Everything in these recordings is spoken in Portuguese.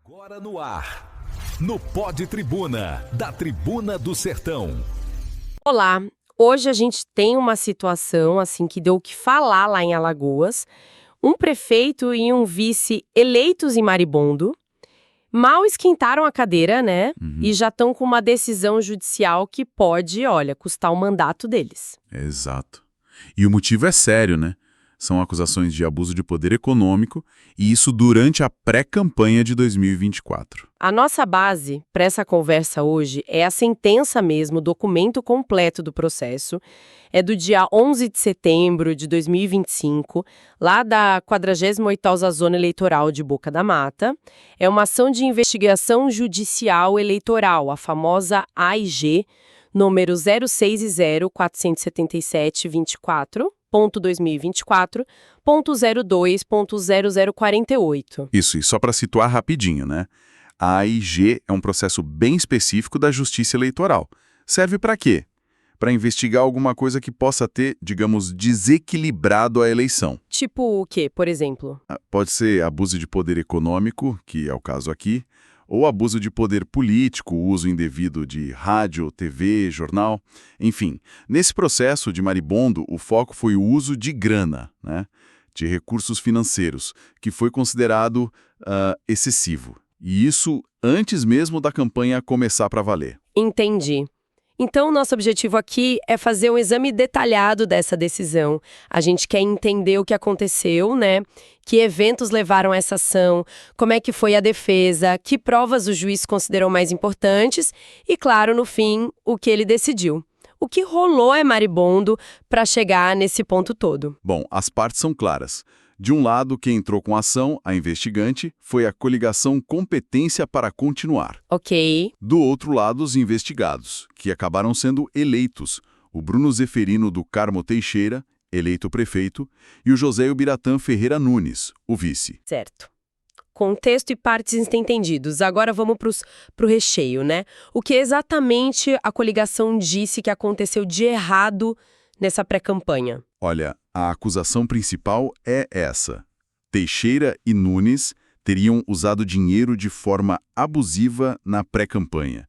Agora no ar, no Pod Tribuna, da Tribuna do Sertão. Olá, hoje a gente tem uma situação assim que deu o que falar lá em Alagoas. Um prefeito e um vice eleitos em Maribondo mal esquentaram a cadeira, né? E já estão com uma decisão judicial que pode, olha, custar o mandato deles. Exato. E o motivo é sério, né? São acusações de abuso de poder econômico, e isso durante a pré-campanha de 2024. A nossa base para essa conversa hoje é a sentença mesmo, o documento completo do processo. É do dia 11 de setembro de 2025, lá da 48ª Zona Eleitoral de Boca da Mata. É uma ação de investigação judicial eleitoral, a famosa AIG, número 060.424.2024.02.0048. Isso, e só para situar rapidinho, né? A AIG é um processo bem específico da Justiça Eleitoral. Serve para quê? Para investigar alguma coisa que possa ter, digamos, desequilibrado a eleição. Tipo o quê, por exemplo? Pode ser abuso de poder econômico, que é o caso aqui, ou abuso de poder político, uso indevido de rádio, TV, jornal, enfim. Nesse processo de Maribondo, o foco foi o uso de grana, né, de recursos financeiros, que foi considerado excessivo. E isso antes mesmo da campanha começar para valer. Entendi. Então, nosso objetivo aqui é fazer um exame detalhado dessa decisão. A gente quer entender o que aconteceu, né? Que eventos levaram a essa ação, como é que foi a defesa, que provas o juiz considerou mais importantes e, claro, no fim, o que ele decidiu. O que rolou é Maribondo para chegar nesse ponto todo. Bom, as partes são claras. De um lado, quem entrou com a ação, a investigante, foi a coligação Competência para Continuar. Ok. Do outro lado, os investigados, que acabaram sendo eleitos. O Bruno Zeferino do Carmo Teixeira, eleito prefeito, e o José Ubiratã Ferreira Nunes, o vice. Certo. Contexto e partes entendidos. Agora vamos pro recheio, né? O que exatamente a coligação disse que aconteceu de errado nessa pré-campanha? Olha, a acusação principal é essa. Teixeira e Nunes teriam usado dinheiro de forma abusiva na pré-campanha.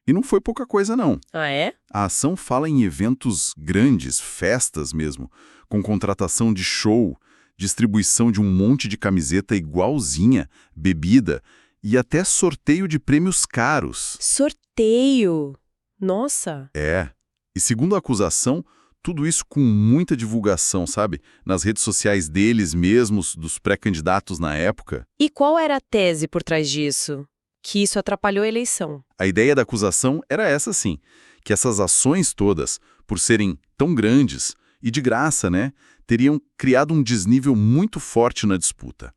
E não foi pouca coisa, não. Ah, é? A ação fala em eventos grandes, festas mesmo, com contratação de show, distribuição de um monte de camiseta igualzinha, bebida e até sorteio de prêmios caros. Sorteio! Nossa! É. E segundo a acusação, tudo isso com muita divulgação, sabe? Nas redes sociais deles mesmos, dos pré-candidatos na época. E qual era a tese por trás disso? Que isso atrapalhou a eleição. A ideia da acusação era essa sim, que essas ações todas, por serem tão grandes e de graça, né, teriam criado um desnível muito forte na disputa.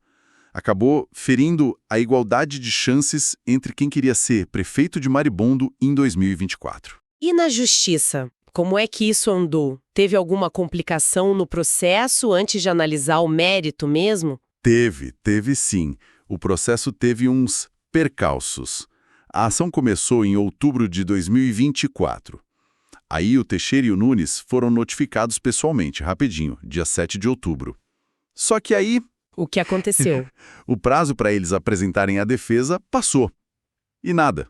Acabou ferindo a igualdade de chances entre quem queria ser prefeito de Maribondo em 2024. E na justiça? Como é que isso andou? Teve alguma complicação no processo antes de analisar o mérito mesmo? Teve sim. O processo teve uns percalços. A ação começou em outubro de 2024. Aí o Teixeira e o Nunes foram notificados pessoalmente, rapidinho, dia 7 de outubro. Só que aí, O que aconteceu? o prazo para eles apresentarem a defesa passou. E nada.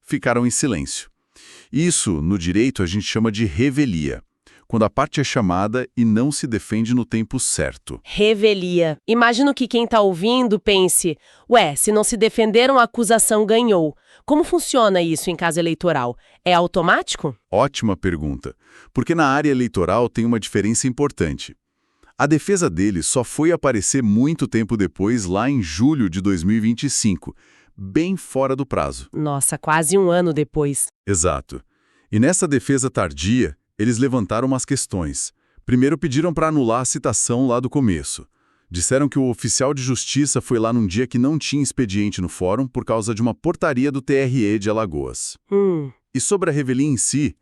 Ficaram em silêncio. Isso, no direito, a gente chama de revelia, quando a parte é chamada e não se defende no tempo certo. Revelia. Imagino que quem tá ouvindo pense, ué, se não se defenderam, a acusação ganhou. Como funciona isso em caso eleitoral? É automático? Ótima pergunta, porque na área eleitoral tem uma diferença importante. A defesa deles só foi aparecer muito tempo depois, lá em julho de 2025, bem fora do prazo. Nossa, quase um ano depois. Exato. E nessa defesa tardia, eles levantaram umas questões. Primeiro pediram para anular a citação lá do começo. Disseram que o oficial de justiça foi lá num dia que não tinha expediente no fórum por causa de uma portaria do TRE de Alagoas. E sobre a revelia em si,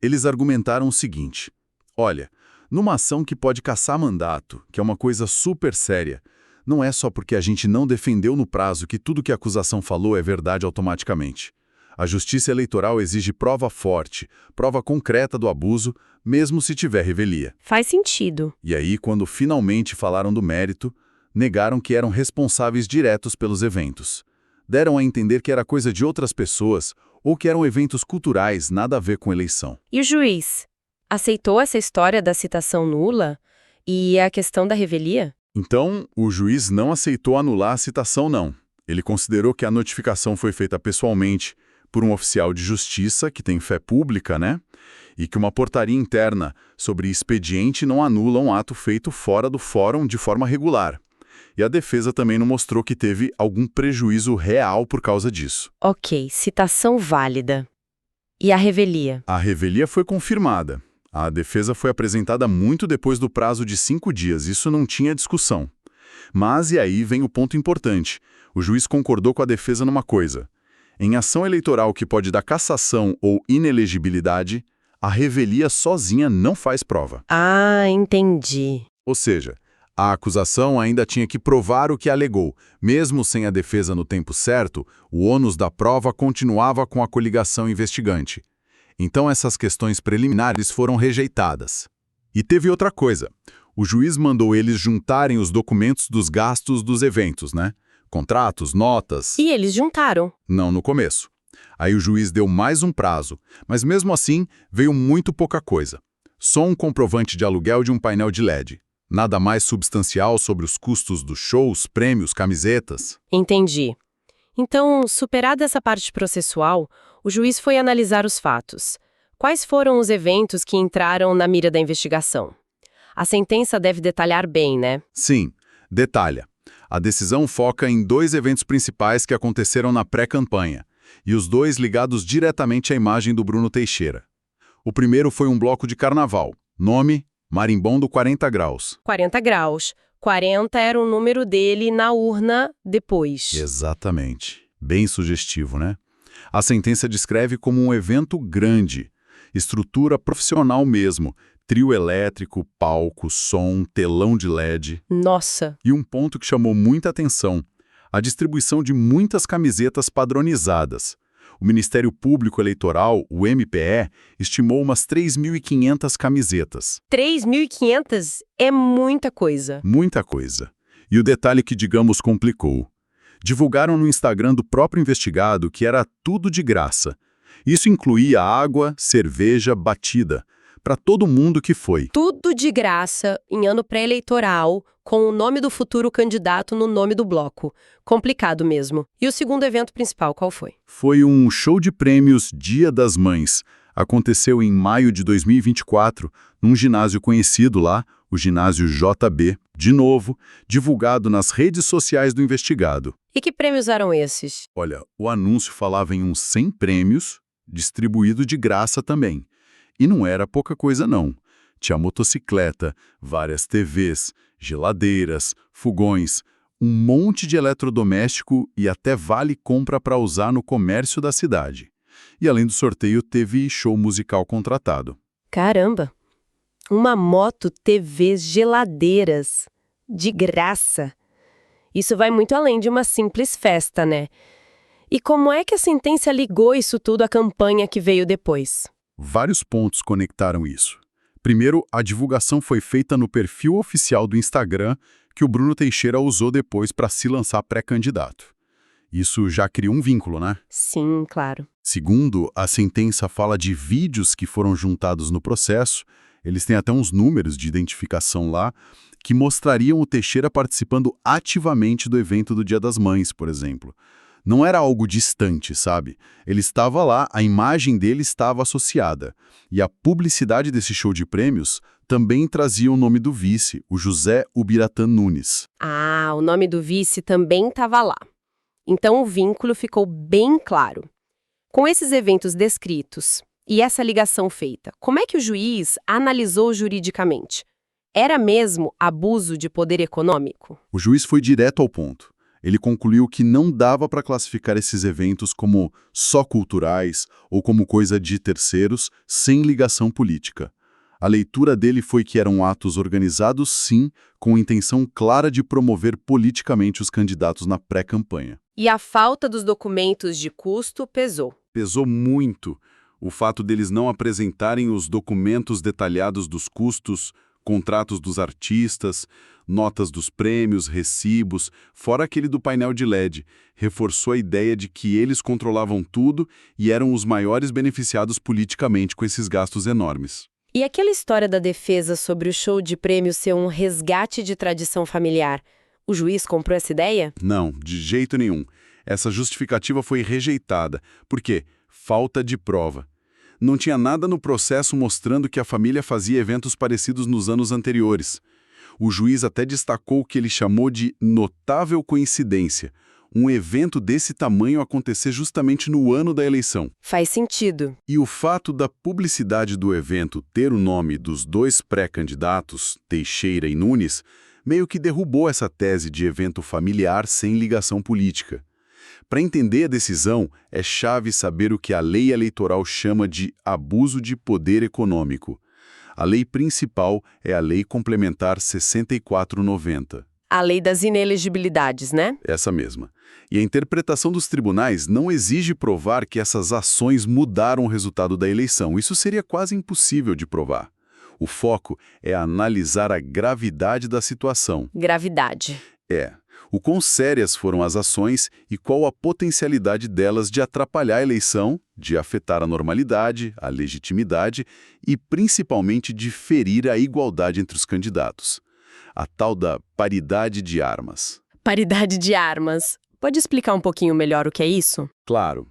eles argumentaram o seguinte: olha, numa ação que pode caçar mandato, que é uma coisa super séria, não é só porque a gente não defendeu no prazo que tudo que a acusação falou é verdade automaticamente. A Justiça Eleitoral exige prova forte, prova concreta do abuso, mesmo se tiver revelia. Faz sentido. E aí, quando finalmente falaram do mérito, negaram que eram responsáveis diretos pelos eventos. deram a entender que era coisa de outras pessoas ou que eram eventos culturais, nada a ver com eleição. E o juiz aceitou essa história da citação nula e a questão da revelia? Então, o juiz não aceitou anular a citação, não. Ele considerou que a notificação foi feita pessoalmente por um oficial de justiça que tem fé pública, né? E que uma portaria interna sobre expediente não anula um ato feito fora do fórum de forma regular. E a defesa também não mostrou que teve algum prejuízo real por causa disso. Ok, citação válida. E a revelia? A revelia foi confirmada. A defesa foi apresentada muito depois do prazo de 5 dias, isso não tinha discussão. Mas, e aí vem o ponto importante, o juiz concordou com a defesa numa coisa. Em ação eleitoral que pode dar cassação ou inelegibilidade, a revelia sozinha não faz prova. Ah, entendi. Ou seja, a acusação ainda tinha que provar o que alegou. Mesmo sem a defesa no tempo certo, o ônus da prova continuava com a coligação investigante. Então essas questões preliminares foram rejeitadas. E teve outra coisa. O juiz mandou eles juntarem os documentos dos gastos dos eventos, né? Contratos, notas... E eles juntaram? Não no começo. Aí o juiz deu mais um prazo, mas mesmo assim veio muito pouca coisa. Só um comprovante de aluguel de um painel de LED. Nada mais substancial sobre os custos dos shows, prêmios, camisetas. Entendi. Então, superada essa parte processual, o juiz foi analisar os fatos. Quais foram os eventos que entraram na mira da investigação? A sentença deve detalhar bem, né? Sim, detalha. A decisão foca em 2 eventos principais que aconteceram na pré-campanha, e os 2 ligados diretamente à imagem do Bruno Teixeira. O primeiro foi um bloco de carnaval. Nome: Marimbondo 40 Graus. 40 graus. 40 era o número dele na urna depois. Exatamente. Bem sugestivo, né? A sentença descreve como um evento grande, estrutura profissional mesmo, trio elétrico, palco, som, telão de LED. Nossa! E um ponto que chamou muita atenção, a distribuição de muitas camisetas padronizadas. O Ministério Público Eleitoral, o MPE, estimou umas 3.500 camisetas. 3.500 é muita coisa. Muita coisa. E o detalhe que, digamos, complicou. Divulgaram no Instagram do próprio investigado que era tudo de graça. Isso incluía água, cerveja, batida. Para todo mundo que foi. Tudo de graça, em ano pré-eleitoral, com o nome do futuro candidato no nome do bloco. Complicado mesmo. E o segundo evento principal, qual foi? Foi um show de prêmios Dia das Mães. Aconteceu em maio de 2024, num ginásio conhecido lá, o ginásio JB. De novo, divulgado nas redes sociais do investigado. E que prêmios eram esses? Olha, o anúncio falava em uns 100 prêmios, distribuído de graça também. E não era pouca coisa não. Tinha motocicleta, várias TVs, geladeiras, fogões, um monte de eletrodoméstico e até vale compra para usar no comércio da cidade. E além do sorteio, teve show musical contratado. Caramba! Uma moto, TVs, geladeiras. De graça. Isso vai muito além de uma simples festa, né? E como é que a sentença ligou isso tudo à campanha que veio depois? Vários pontos conectaram isso. Primeiro, a divulgação foi feita no perfil oficial do Instagram que o Bruno Teixeira usou depois para se lançar pré-candidato. Isso já criou um vínculo, né? Sim, claro. Segundo, a sentença fala de vídeos que foram juntados no processo. Eles têm até uns números de identificação lá que mostrariam o Teixeira participando ativamente do evento do Dia das Mães, por exemplo. Não era algo distante, sabe? Ele estava lá, a imagem dele estava associada. E a publicidade desse show de prêmios também trazia o nome do vice, o José Ubiratã Nunes. Ah, o nome do vice também estava lá. Então o vínculo ficou bem claro. Com esses eventos descritos e essa ligação feita, como é que o juiz analisou juridicamente? Era mesmo abuso de poder econômico? O juiz foi direto ao ponto. Ele concluiu que não dava para classificar esses eventos como só culturais ou como coisa de terceiros sem ligação política. A leitura dele foi que eram atos organizados, sim, com intenção clara de promover politicamente os candidatos na pré-campanha. E a falta dos documentos de custo pesou. Pesou muito o fato deles não apresentarem os documentos detalhados dos custos, Contratos dos artistas, notas dos prêmios, recibos, fora aquele do painel de LED. Reforçou a ideia de que eles controlavam tudo e eram os maiores beneficiados politicamente com esses gastos enormes. E aquela história da defesa sobre o show de prêmios ser um resgate de tradição familiar, o juiz comprou essa ideia? Não, de jeito nenhum. Essa justificativa foi rejeitada. Por quê? Falta de prova. Não tinha nada no processo mostrando que a família fazia eventos parecidos nos anos anteriores. O juiz até destacou o que ele chamou de notável coincidência, um evento desse tamanho acontecer justamente no ano da eleição. Faz sentido. E o fato da publicidade do evento ter o nome dos dois pré-candidatos, Teixeira e Nunes, meio que derrubou essa tese de evento familiar sem ligação política. Para entender a decisão, é chave saber o que a lei eleitoral chama de abuso de poder econômico. A lei principal é a Lei Complementar 6490. A lei das inelegibilidades, né? Essa mesma. E a interpretação dos tribunais não exige provar que essas ações mudaram o resultado da eleição. Isso seria quase impossível de provar. O foco é analisar a gravidade da situação. Gravidade. O quão sérias foram as ações e qual a potencialidade delas de atrapalhar a eleição, de afetar a normalidade, a legitimidade e, principalmente, de ferir a igualdade entre os candidatos. A tal da paridade de armas. Paridade de armas. Pode explicar um pouquinho melhor o que é isso? Claro.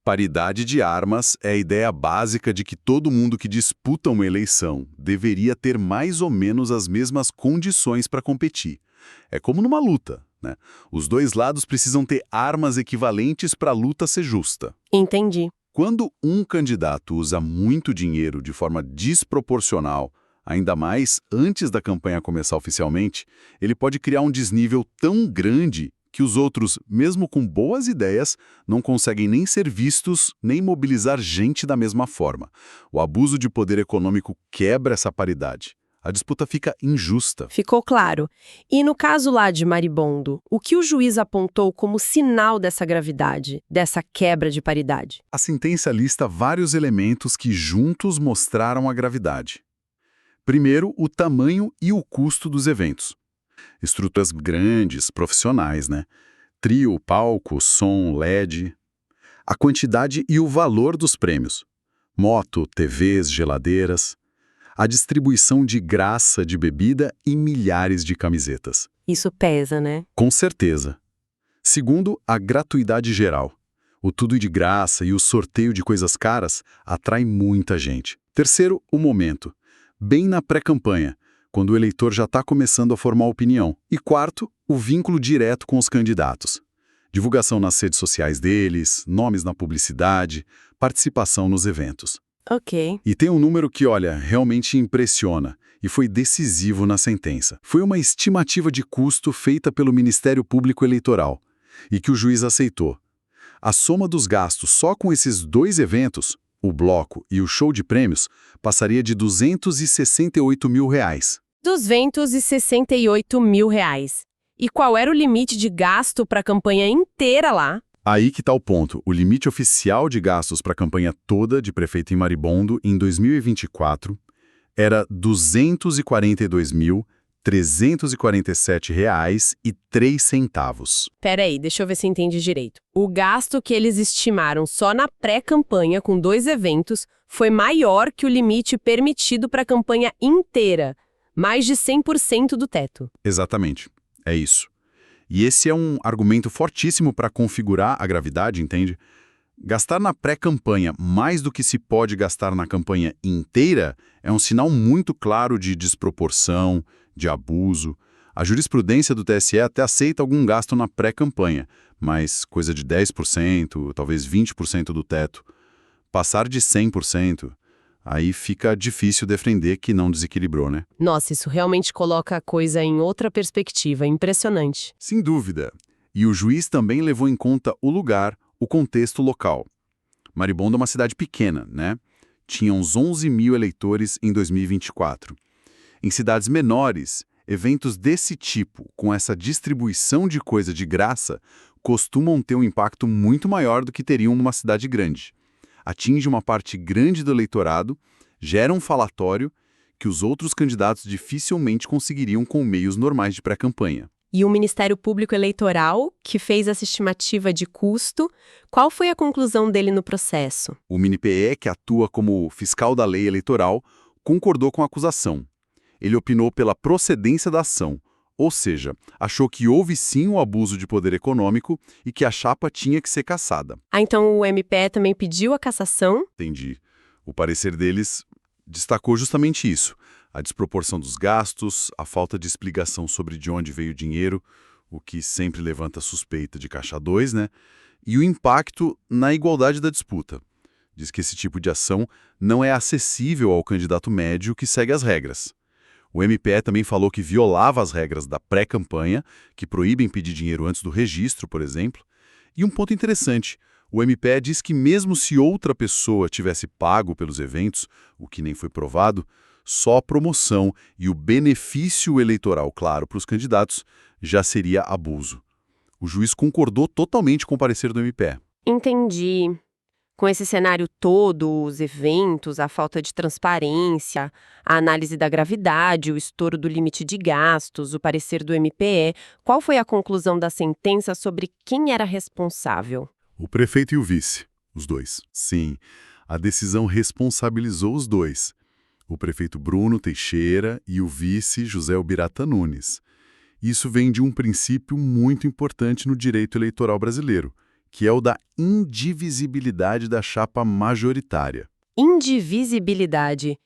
Paridade de armas é a ideia básica de que todo mundo que disputa uma eleição deveria ter mais ou menos as mesmas condições para competir. É como numa luta, né? Os dois lados precisam ter armas equivalentes para a luta ser justa. Entendi. Quando um candidato usa muito dinheiro de forma desproporcional, ainda mais antes da campanha começar oficialmente, ele pode criar um desnível tão grande que os outros, mesmo com boas ideias, não conseguem nem ser vistos, nem mobilizar gente da mesma forma. O abuso de poder econômico quebra essa paridade. A disputa fica injusta. Ficou claro. E no caso lá de Maribondo, o que o juiz apontou como sinal dessa gravidade, dessa quebra de paridade? A sentença lista vários elementos que juntos mostraram a gravidade. Primeiro, o tamanho e o custo dos eventos. Estruturas grandes, profissionais, né? Trio, palco, som, LED. A quantidade e o valor dos prêmios. Moto, TVs, geladeiras. A distribuição de graça de bebida e milhares de camisetas. Isso pesa, né? Com certeza. Segundo, a gratuidade geral. O tudo de graça e o sorteio de coisas caras atrai muita gente. Terceiro, o momento. Bem na pré-campanha, quando o eleitor já está começando a formar opinião. E quarto, o vínculo direto com os candidatos. Divulgação nas redes sociais deles, nomes na publicidade, participação nos eventos. Ok. E tem um número que, olha, realmente impressiona e foi decisivo na sentença. Foi uma estimativa de custo feita pelo Ministério Público Eleitoral e que o juiz aceitou. A soma dos gastos só com esses dois eventos, o bloco e o show de prêmios, passaria de R$268 mil. 268 mil reais. E qual era o limite de gasto para a campanha inteira lá? Aí que está o ponto. O limite oficial de gastos para a campanha toda de prefeito em Maribondo em 2024 era R$ 242.347,03. Peraí, deixa eu ver se eu entendi direito. O gasto que eles estimaram só na pré-campanha com 2 eventos foi maior que o limite permitido para a campanha inteira, mais de 100% do teto. Exatamente. É isso. E esse é um argumento fortíssimo para configurar a gravidade, entende? Gastar na pré-campanha mais do que se pode gastar na campanha inteira é um sinal muito claro de desproporção, de abuso. A jurisprudência do TSE até aceita algum gasto na pré-campanha, mas coisa de 10%, talvez 20% do teto. Passar de 100%, aí fica difícil defender que não desequilibrou, né? Nossa, isso realmente coloca a coisa em outra perspectiva, impressionante. Sem dúvida. E o juiz também levou em conta o lugar, o contexto local. Maribondo é uma cidade pequena, né? Tinha uns 11 mil eleitores em 2024. Em cidades menores, eventos desse tipo, com essa distribuição de coisa de graça, costumam ter um impacto muito maior do que teriam numa cidade grande. Atinge uma parte grande do eleitorado, gera um falatório que os outros candidatos dificilmente conseguiriam com meios normais de pré-campanha. E o Ministério Público Eleitoral, que fez essa estimativa de custo, qual foi a conclusão dele no processo? O MNPE, que atua como fiscal da lei eleitoral, concordou com a acusação. Ele opinou pela procedência da ação, ou seja, achou que houve sim um abuso de poder econômico e que a chapa tinha que ser cassada. Ah, então o MPE também pediu a cassação? Entendi. O parecer deles destacou justamente isso: a desproporção dos gastos, a falta de explicação sobre de onde veio o dinheiro, o que sempre levanta suspeita de caixa 2, né? E o impacto na igualdade da disputa. Diz que esse tipo de ação não é acessível ao candidato médio que segue as regras. O MPE também falou que violava as regras da pré-campanha, que proíbem pedir dinheiro antes do registro, por exemplo. E um ponto interessante: o MPE diz que mesmo se outra pessoa tivesse pago pelos eventos, o que nem foi provado, só a promoção e o benefício eleitoral claro para os candidatos já seria abuso. O juiz concordou totalmente com o parecer do MPE. Entendi. Com esse cenário todo, os eventos, a falta de transparência, a análise da gravidade, o estouro do limite de gastos, o parecer do MPE, qual foi a conclusão da sentença sobre quem era responsável? O prefeito e o vice, os dois. Sim, a decisão responsabilizou os dois. O prefeito Bruno Teixeira e o vice José Ubirata Nunes. Isso vem de um princípio muito importante no direito eleitoral brasileiro, que é o da indivisibilidade da chapa majoritária. Indivisibilidade.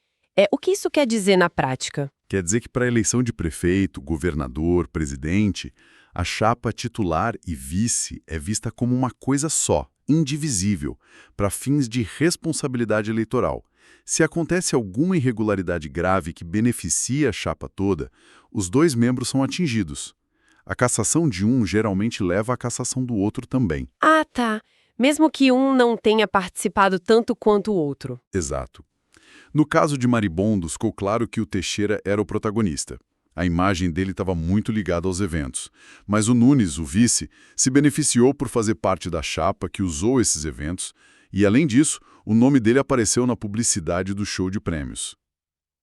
O que isso quer dizer na prática? Quer dizer que para a eleição de prefeito, governador, presidente, a chapa titular e vice é vista como uma coisa só, indivisível, para fins de responsabilidade eleitoral. Se acontece alguma irregularidade grave que beneficia a chapa toda, os dois membros são atingidos. A cassação de um geralmente leva à cassação do outro também. Ah, tá. Mesmo que um não tenha participado tanto quanto o outro. Exato. No caso de Maribondo, ficou claro que o Teixeira era o protagonista. A imagem dele estava muito ligada aos eventos. Mas o Nunes, o vice, se beneficiou por fazer parte da chapa que usou esses eventos e, além disso, o nome dele apareceu na publicidade do show de prêmios.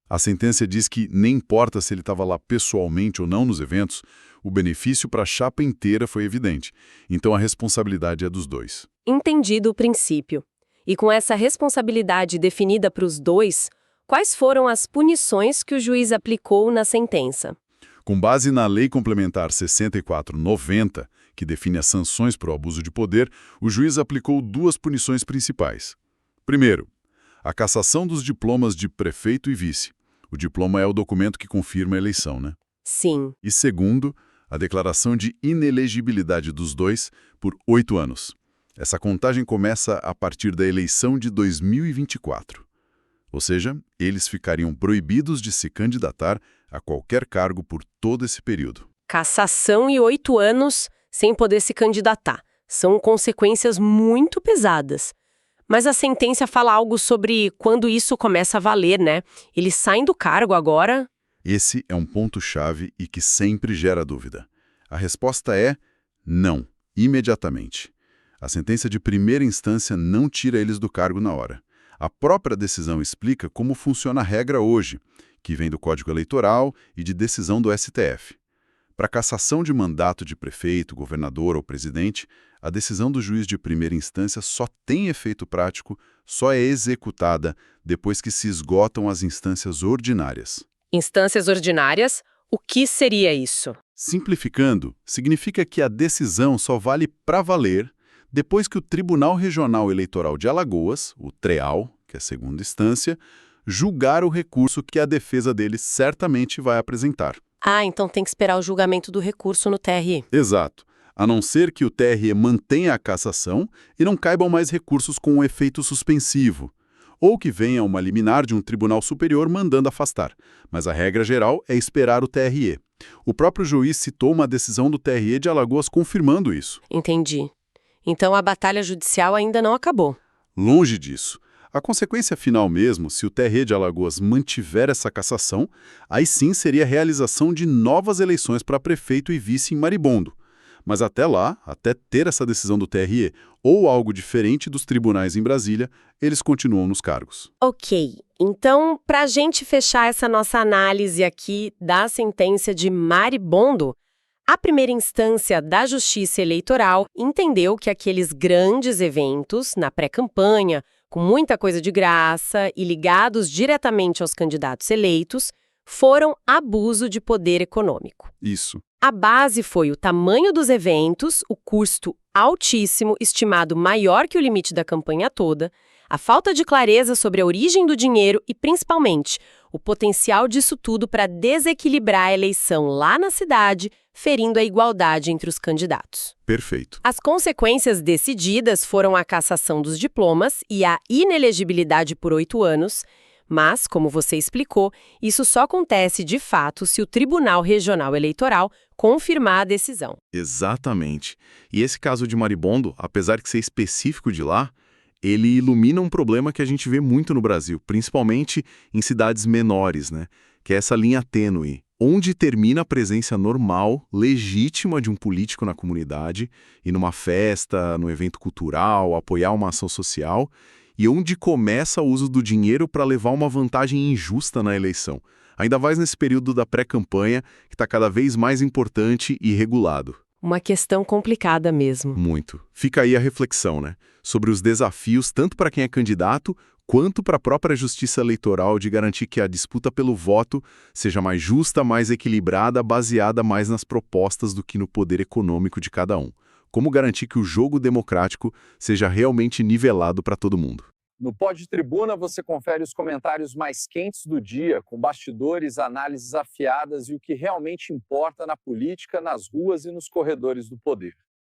A sentença diz que, nem importa se ele estava lá pessoalmente ou não nos eventos, o benefício para a chapa inteira foi evidente. Então a responsabilidade é dos dois. Entendido o princípio. E com essa responsabilidade definida para os dois, quais foram as punições que o juiz aplicou na sentença? Com base na Lei Complementar 6490, que define as sanções por abuso de poder, o juiz aplicou duas punições principais. Primeiro, a cassação dos diplomas de prefeito e vice. O diploma é o documento que confirma a eleição, né? Sim. E segundo, a declaração de inelegibilidade dos dois por 8 anos. Essa contagem começa a partir da eleição de 2024. Ou seja, eles ficariam proibidos de se candidatar a qualquer cargo por todo esse período. Cassação e 8 anos sem poder se candidatar. São consequências muito pesadas. Mas a sentença fala algo sobre quando isso começa a valer, né? Eles saem do cargo agora? Esse é um ponto-chave e que sempre gera dúvida. A resposta é não, imediatamente. A sentença de primeira instância não tira eles do cargo na hora. A própria decisão explica como funciona a regra hoje, que vem do Código Eleitoral e de decisão do STF. Para cassação de mandato de prefeito, governador ou presidente, a decisão do juiz de primeira instância só tem efeito prático, só é executada depois que se esgotam as instâncias ordinárias. Instâncias ordinárias? O que seria isso? Simplificando, significa que a decisão só vale para valer depois que o Tribunal Regional Eleitoral de Alagoas, o TREAL, que é a segunda instância, julgar o recurso que a defesa dele certamente vai apresentar. Ah, então tem que esperar o julgamento do recurso no TRE. Exato. A não ser que o TRE mantenha a cassação e não caibam mais recursos com um efeito suspensivo, ou que venha uma liminar de um tribunal superior mandando afastar. Mas a regra geral é esperar o TRE. O próprio juiz citou uma decisão do TRE de Alagoas confirmando isso. Entendi. Então a batalha judicial ainda não acabou. Longe disso. A consequência final mesmo, se o TRE de Alagoas mantiver essa cassação, aí sim seria a realização de novas eleições para prefeito e vice em Maribondo. Mas até lá, até ter essa decisão do TRE, ou algo diferente dos tribunais em Brasília, eles continuam nos cargos. Ok, então, para a gente fechar essa nossa análise aqui da sentença de Maribondo, a primeira instância da Justiça Eleitoral entendeu que aqueles grandes eventos na pré-campanha, com muita coisa de graça e ligados diretamente aos candidatos eleitos, foram abuso de poder econômico. Isso. A base foi o tamanho dos eventos, o custo altíssimo, estimado maior que o limite da campanha toda, a falta de clareza sobre a origem do dinheiro e, principalmente, o potencial disso tudo para desequilibrar a eleição lá na cidade, ferindo a igualdade entre os candidatos. Perfeito. As consequências decididas foram a cassação dos diplomas e a inelegibilidade por 8 anos, mas, como você explicou, isso só acontece de fato se o Tribunal Regional Eleitoral confirmar a decisão. Exatamente. E esse caso de Maribondo, apesar de ser específico de lá, ele ilumina um problema que a gente vê muito no Brasil, principalmente em cidades menores, né? Que é essa linha tênue, onde termina a presença normal, legítima de um político na comunidade, e numa festa, no evento cultural, apoiar uma ação social, e onde começa o uso do dinheiro para levar uma vantagem injusta na eleição. Ainda mais nesse período da pré-campanha, que está cada vez mais importante e regulado. Uma questão complicada mesmo. Muito. Fica aí a reflexão, né? Sobre os desafios tanto para quem é candidato, quanto para a própria justiça eleitoral de garantir que a disputa pelo voto seja mais justa, mais equilibrada, baseada mais nas propostas do que no poder econômico de cada um. Como garantir que o jogo democrático seja realmente nivelado para todo mundo. No Pod Tribuna você confere os comentários mais quentes do dia, com bastidores, análises afiadas e o que realmente importa na política, nas ruas e nos corredores do poder.